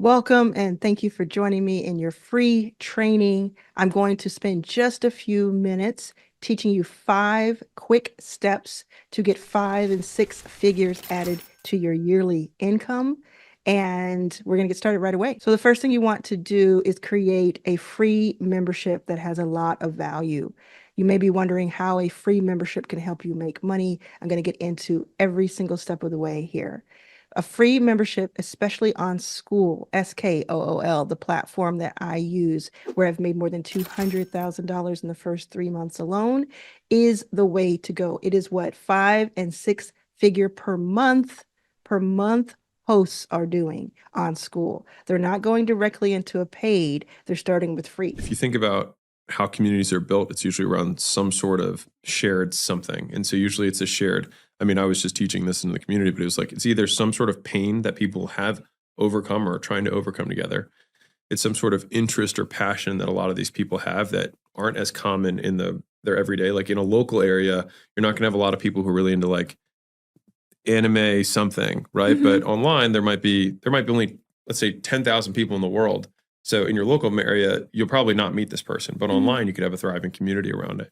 Welcome and thank you for joining me in your free training. I'm going to spend just a few minutes teaching you 5 quick steps to get 5 and 6 figures added to your yearly income. And we're going to get started right away. So the first thing you want to do is create a free membership that has a lot of value. You may be wondering how a free membership can help you make money. I'm going to get into every single step of the way here. A free membership, especially on School, Skool, the platform that I use, where I've made more than $200,000 in the first 3 months alone, is the way to go. It is what 5 and 6 figure per month hosts are doing on School. They're not going directly into a paid, they're starting with free. If you think about how communities are built, it's usually around some sort of shared something. And so usually it's a shared, I was just teaching this in the community, but it was like, it's either some sort of pain that people have overcome or are trying to overcome together. It's some sort of interest or passion that a lot of these people have that aren't as common in their everyday. Like in a local area, you're not gonna have a lot of people who are really into like anime something, right? Mhm. But online, there might be only, let's say, 10,000 people in the world. So in your local area, you'll probably not meet this person, but online, you could have a thriving community around it.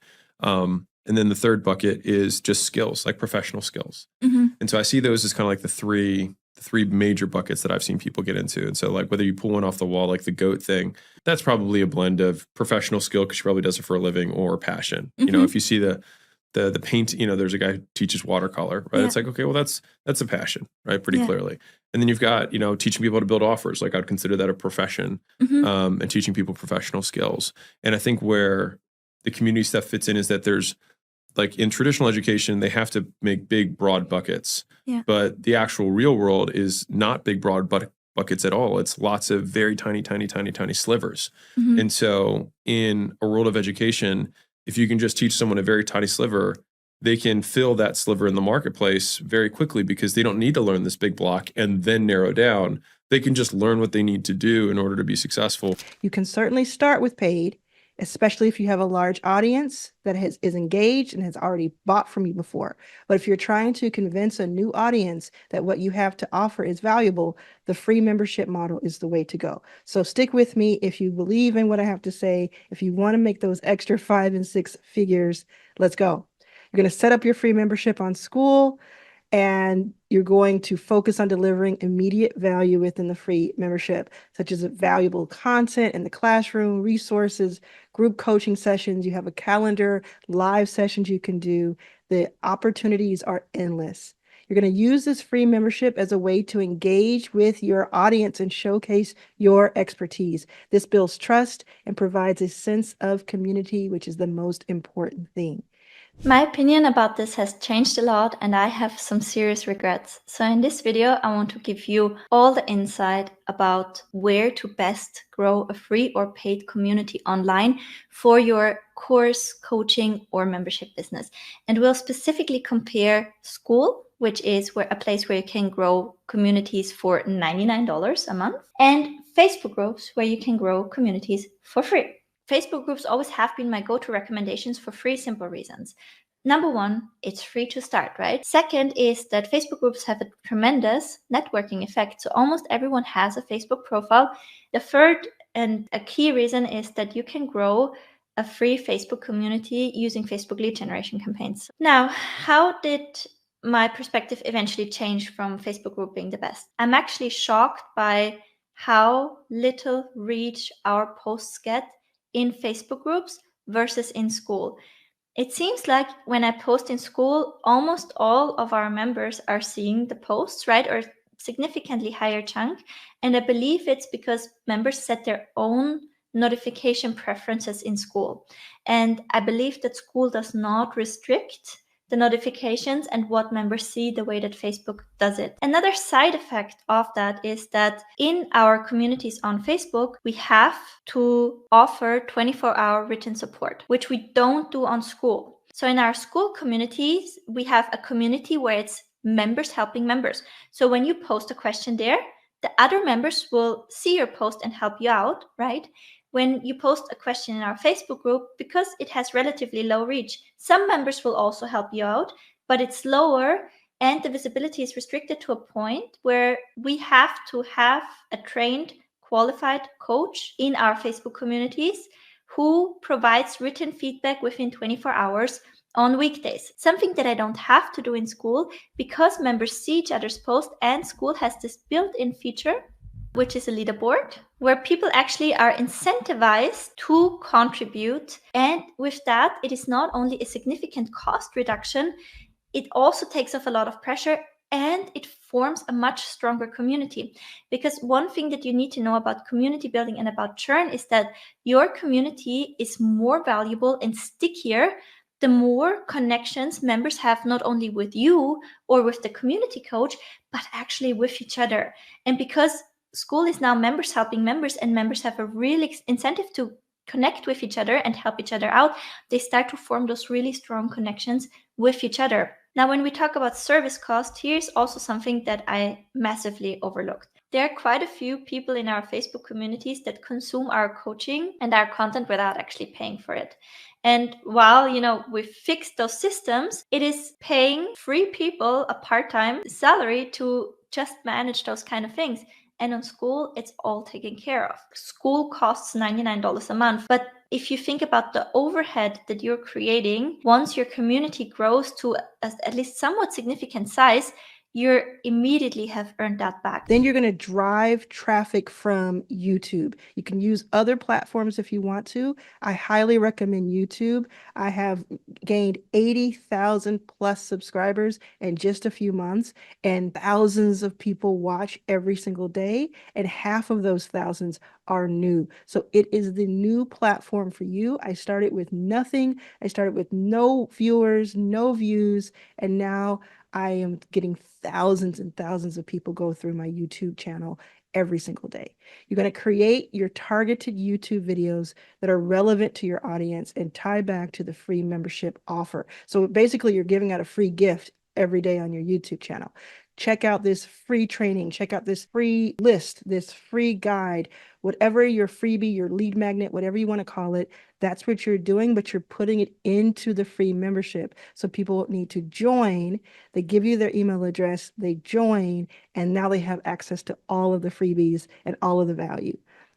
And then the third bucket is just skills, like professional skills. Mhm. And so I see those as kind of like the three major buckets that I've seen people get into. And so like whether you pull one off the wall, like the goat thing, that's probably a blend of professional skill because she probably does it for a living, or passion. You know, if you see the paint, there's a guy who teaches watercolor, right? Yeah. It's like, okay, well, that's a passion, right? Pretty Yeah. clearly. And then you've got, teaching people to build offers. Like I'd consider that a profession, and teaching people professional skills. And I think where the community stuff fits in is that there's, like in traditional education, they have to make big, broad buckets. Yeah. But the actual real world is not big, broad buckets at all. It's lots of very tiny, tiny, tiny, tiny slivers. Mhm. And so in a world of education, if you can just teach someone a very tiny sliver, they can fill that sliver in the marketplace very quickly because they don't need to learn this big block and then narrow down. They can just learn what they need to do in order to be successful. You can certainly start with paid, especially if you have a large audience that is engaged and has already bought from you before. But if you're trying to convince a new audience that what you have to offer is valuable, the free membership model is the way to go. So stick with me if you believe in what I have to say. If you want to make those extra 5 and 6 figures, let's go. You're going to set up your free membership on School, and you're going to focus on delivering immediate value within the free membership, such as valuable content in the classroom, resources, group coaching sessions. You have a calendar, live sessions you can do. The opportunities are endless. You're going to use this free membership as a way to engage with your audience and showcase your expertise. This builds trust and provides a sense of community, which is the most important thing. My opinion about this has changed a lot, and I have some serious regrets. So in this video, I want to give you all the insight about where to best grow a free or paid community online for your course, coaching, or membership business. And we'll specifically compare School, which is a place where you can grow communities for $99 a month, and Facebook groups, where you can grow communities for free. Facebook groups always have been my go-to recommendations for 3 simple reasons. Number 1, it's free to start, right? Second is that Facebook groups have a tremendous networking effect. So almost everyone has a Facebook profile. The third and a key reason is that you can grow a free Facebook community using Facebook lead generation campaigns. Now, how did my perspective eventually change from Facebook group being the best? I'm actually shocked by how little reach our posts get in Facebook groups versus in School. It seems like when I post in School, almost all of our members are seeing the posts, right? Or significantly higher chunk. And I believe it's because members set their own notification preferences in School. And I believe that School does not restrict the notifications and what members see the way that Facebook does it. Another side effect of that is that in our communities on Facebook, we have to offer 24-hour written support, which we don't do on School. So in our School communities, we have a community where it's members helping members. So when you post a question there, the other members will see your post and help you out, right? When you post a question in our Facebook group, because it has relatively low reach, some members will also help you out, but it's lower And the visibility is restricted to a point where we have to have a trained, qualified coach in our Facebook communities who provides written feedback within 24 hours on weekdays. Something that I don't have to do in school because members see each other's posts, and school has this built-in feature, which is a leaderboard, where people actually are incentivized to contribute. And with that, it is not only a significant cost reduction, it also takes off a lot of pressure, and it forms a much stronger community. Because one thing that you need to know about community building and about churn is that your community is more valuable and stickier the more connections members have, not only with you or with the community coach, but actually with each other. And because school is now members helping members, and members have a real incentive to connect with each other and help each other out, they start to form those really strong connections with each other. Now, when we talk about service cost, here's also something that I massively overlooked. There are quite a few people in our Facebook communities that consume our coaching and our content without actually paying for it. And while, we've fixed those systems, it is paying free people a part-time salary to just manage those kind of things. And on school, it's all taken care of. School costs $99 a month. But if you think about the overhead that you're creating, once your community grows to at least somewhat significant size, you immediately have earned that back. Then you're going to drive traffic from YouTube. You can use other platforms if you want to. I highly recommend YouTube. I have gained 80,000 plus subscribers in just a few months, and thousands of people watch every single day, and half of those thousands are new. So it is the new platform for you. I started with nothing. I started with no viewers, no views, and now I am getting thousands and thousands of people go through my YouTube channel every single day. You're going to create your targeted YouTube videos that are relevant to your audience and tie back to the free membership offer. So basically, you're giving out a free gift every day on your YouTube channel. Check out this free training, check out this free list, this free guide, whatever your freebie, your lead magnet, whatever you want to call it, that's what you're doing, but you're putting it into the free membership. So people need to join, they give you their email address, they join, and now they have access to all of the freebies and all of the value.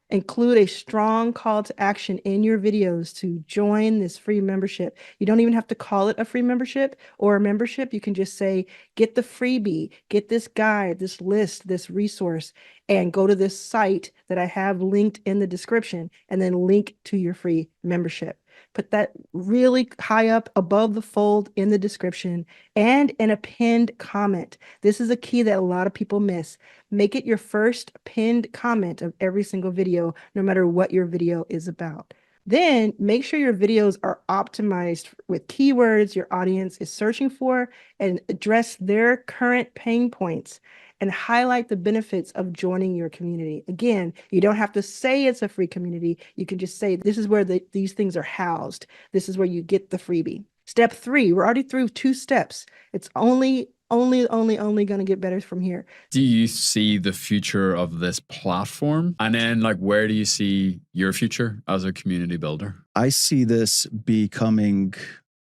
Include a strong call to action in your videos to join this free membership. You don't even have to call it a free membership or a membership. You can just say, get the freebie, get this guide, this list, this resource, and go to this site that I have linked in the description, and then link to your free membership. Put that really high up above the fold in the description and in a pinned comment. This is a key that a lot of people miss. Make it your first pinned comment of every single video, no matter what your video is about. Then make sure your videos are optimized with keywords your audience is searching for, and address their current pain points, and highlight the benefits of joining your community. Again, you don't have to say it's a free community. You can just say, this is where these things are housed. This is where you get the freebie. Step 3, we're already through 2 steps. It's only going to get better from here. Do you see the future of this platform? And then where do you see your future as a community builder? I see this becoming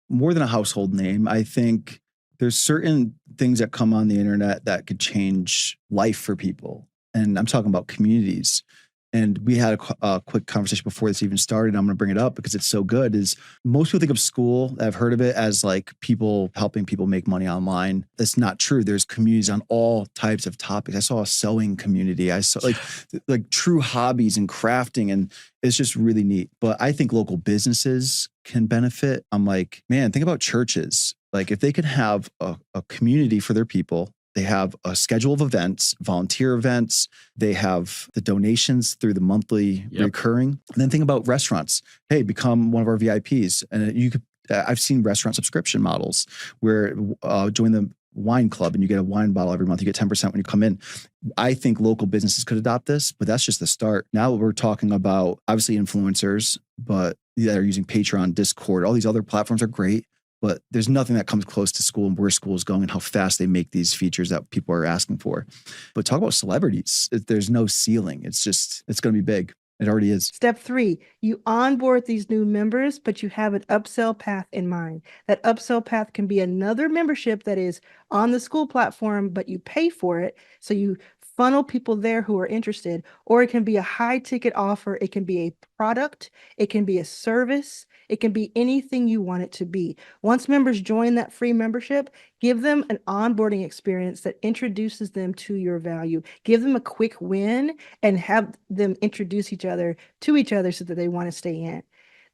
more than a household name. I think there's certain things that come on the internet that could change life for people. And I'm talking about communities. And we had a quick conversation before this even started. I'm going to bring it up because it's so good. Is most people think of school, I've heard of it as people helping people make money online. That's not true. There's communities on all types of topics. I saw a sewing community. I saw like true hobbies and crafting, and it's just really neat. But I think local businesses can benefit. I'm like, man, think about churches. If they could have a community for their people. They have a schedule of events, volunteer events. They have the donations through the monthly recurring. And then think about restaurants. Hey, become one of our VIPs. And you could, I've seen restaurant subscription models where join the wine club and you get a wine bottle every month. You get 10% when you come in. I think local businesses could adopt this, but that's just the start. Now we're talking about obviously influencers, but that are using Patreon, Discord, all these other platforms are great. But there's nothing that comes close to school and where school is going and how fast they make these features that people are asking for. But talk about celebrities. There's no ceiling. It's going to be big. It already is. Step 3, you onboard these new members, but you have an upsell path in mind. That upsell path can be another membership that is on the school platform, but you pay for it. So you funnel people there who are interested, or it can be a high ticket offer. It can be a product. It can be a service. It can be anything you want it to be. Once members join that free membership, give them an onboarding experience that introduces them to your value. Give them a quick win and have them introduce each other to each other so that they want to stay in.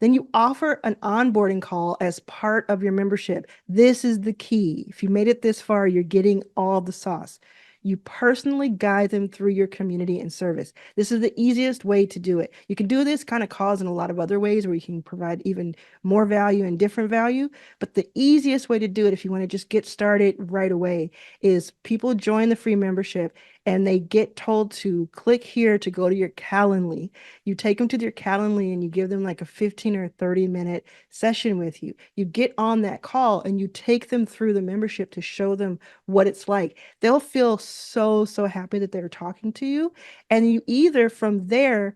Then you offer an onboarding call as part of your membership. This is the key. If you made it this far, you're getting all the sauce. You personally guide them through your community and service. This is the easiest way to do it. You can do this kind of calls in a lot of other ways where you can provide even more value and different value. But the easiest way to do it, if you want to just get started right away, is people join the free membership and they get told to click here to go to your Calendly. You take them to their Calendly and you give them like a 15 or 30-minute session with you. You get on that call and you take them through the membership to show them what it's like. They'll feel so happy that they're talking to you. And you either from there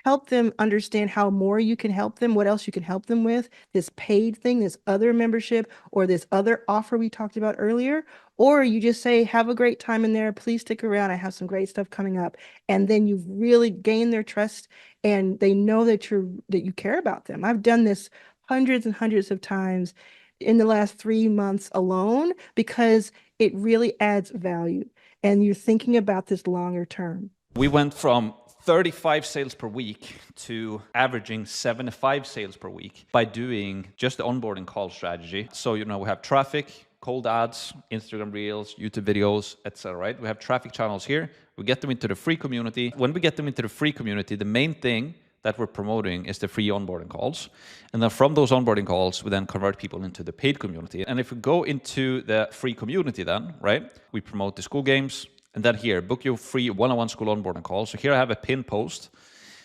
help them understand how more you can help them, what else you can help them with, this paid thing, this other membership, or this other offer we talked about earlier. Or you just say, have a great time in there. Please stick around. I have some great stuff coming up. And then you've really gained their trust and they know that you care about them. I've done this hundreds and hundreds of times in the last 3 months alone because it really adds value. And you're thinking about this longer term. We went from 35 sales per week to averaging 75 sales per week by doing just the onboarding call strategy. So, we have traffic, cold ads, Instagram Reels, YouTube videos, etc. Right? We have traffic channels here. We get them into the free community. When we get them into the free community, the main thing that we're promoting is the free onboarding calls. And then from those onboarding calls, we then convert people into the paid community. And if we go into the free community then, right, we promote the school games. And then here, book your free one-on-one school onboarding call. So here I have a pin post.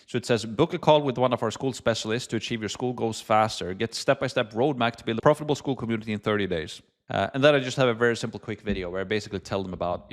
So it says, book a call with one of our school specialists to achieve your school goals faster. Get step-by-step roadmap to build a profitable school community in 30 days. And then I just have a very simple, quick video where I basically tell them about,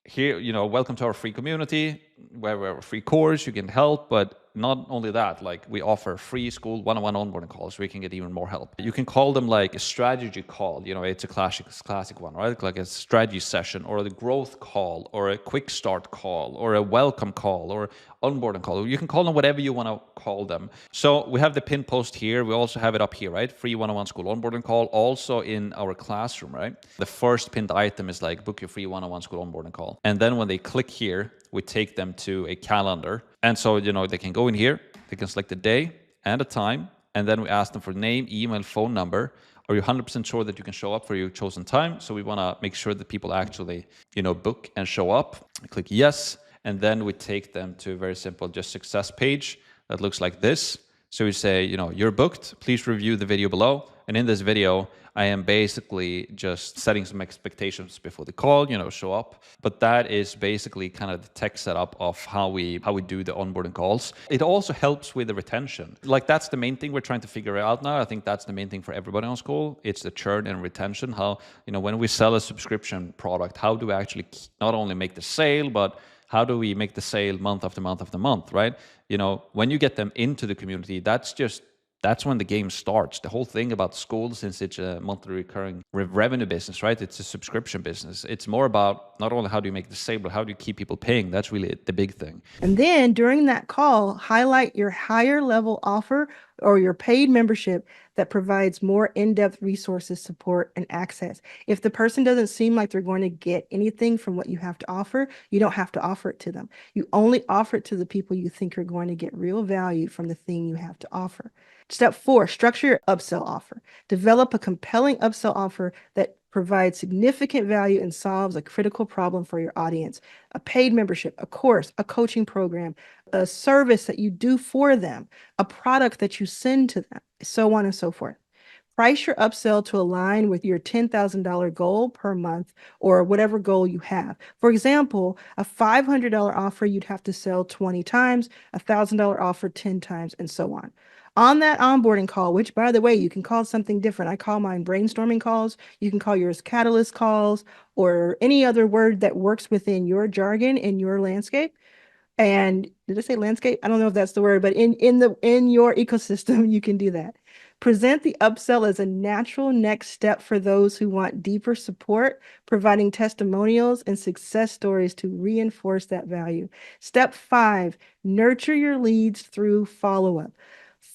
here, welcome to our free community, where we have a free course, you can help, but not only that, like we offer free school one-on-one onboarding calls, so we can get even more help. You can call them like a strategy call, it's a classic one, right? Like a strategy session, or the growth call, or a quick start call, or a welcome call, or onboarding call. You can call them whatever you want to call them. So we have the pin post here. We also have it up here, right? Free one-on-one school onboarding call, also in our classroom, right? The first pinned item is like book your free one-on-one school onboarding call. And then when they click here, we take them to a calendar. And so, they can go in here, they can select the day and the time, and then we ask them for name, email, phone number. Are you 100% sure that you can show up for your chosen time? So we want to make sure that people actually, book and show up. Click yes. And then we take them to a very simple just success page that looks like this. So we say, you're booked. Please review the video below. And in this video, I am basically just setting some expectations before the call, show up. But that is basically kind of the tech setup of how we do the onboarding calls. It also helps with the retention. Like that's the main thing we're trying to figure out now. I think that's the main thing for everybody on school. It's the churn and retention. How, when we sell a subscription product, how do we actually not only make the sale, but how do we make the sale month after month after month, right? When you get them into the community, that's when the game starts. The whole thing about school, since it's a monthly recurring revenue business, right? It's a subscription business. It's more about not only how do you make the sale, but how do you keep people paying? That's really the big thing. And then during that call, highlight your higher level offer or your paid membership that provides more in-depth resources, support, and access. If the person doesn't seem like they're going to get anything from what you have to offer, you don't have to offer it to them. You only offer it to the people you think are going to get real value from the thing you have to offer. Step 4, structure your upsell offer. Develop a compelling upsell offer that provides significant value and solves a critical problem for your audience. A paid membership, a course, a coaching program, a service that you do for them, a product that you send to them, so on and so forth. Price your upsell to align with your $10,000 goal per month or whatever goal you have. For example, a $500 offer, you'd have to sell 20 times, a $1,000 offer 10 times, and so on. On that onboarding call, which by the way, you can call something different. I call mine brainstorming calls. You can call yours catalyst calls or any other word that works within your jargon in your landscape. And did I say landscape? I don't know if that's the word, but in your ecosystem, you can do that. Present the upsell as a natural next step for those who want deeper support, providing testimonials and success stories to reinforce that value. Step 5, nurture your leads through follow-up.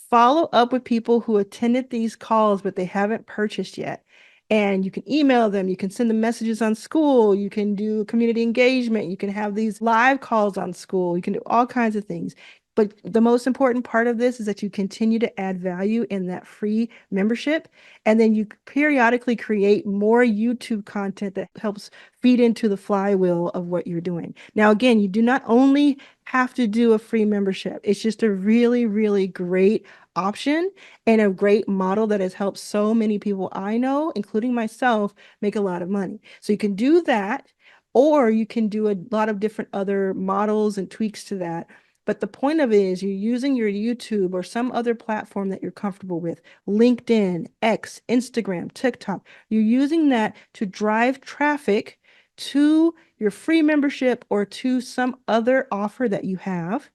Follow up with people who attended these calls, but they haven't purchased yet. And you can email them, you can send them messages on school, you can do community engagement, you can have these live calls on school, you can do all kinds of things. But the most important part of this is that you continue to add value in that free membership. And then you periodically create more YouTube content that helps feed into the flywheel of what you're doing. Now, again, you do not only have to do a free membership. It's just a really, really great option and a great model that has helped so many people I know, including myself, make a lot of money. So you can do that, or you can do a lot of different other models and tweaks to that. But the point of it is you're using your YouTube or some other platform that you're comfortable with, LinkedIn, X, Instagram, TikTok. You're using that to drive traffic to your free membership or to some other offer that you have.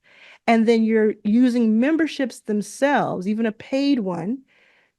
And then you're using memberships themselves, even a paid one,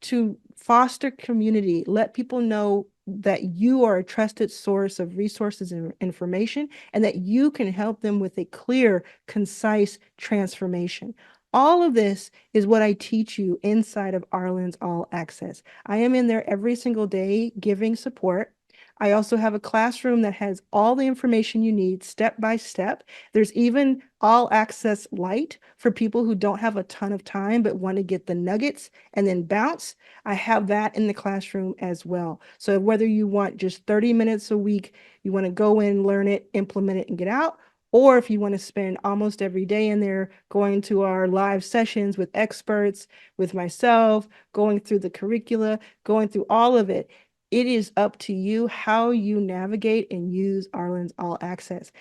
to foster community, let people know that you are a trusted source of resources and information, and that you can help them with a clear, concise transformation. All of this is what I teach you inside of Arlan's All Access. I am in there every single day giving support. I also have a classroom that has all the information you need step by step. There's even All Access Lite for people who don't have a ton of time but want to get the nuggets and then bounce. I have that in the classroom as well. So whether you want just 30 minutes a week, you want to go in, learn it, implement it, and get out, or if you want to spend almost every day in there going to our live sessions with experts, with myself, going through the curricula, going through all of it, it is up to you how you navigate and use Arlan's All Access.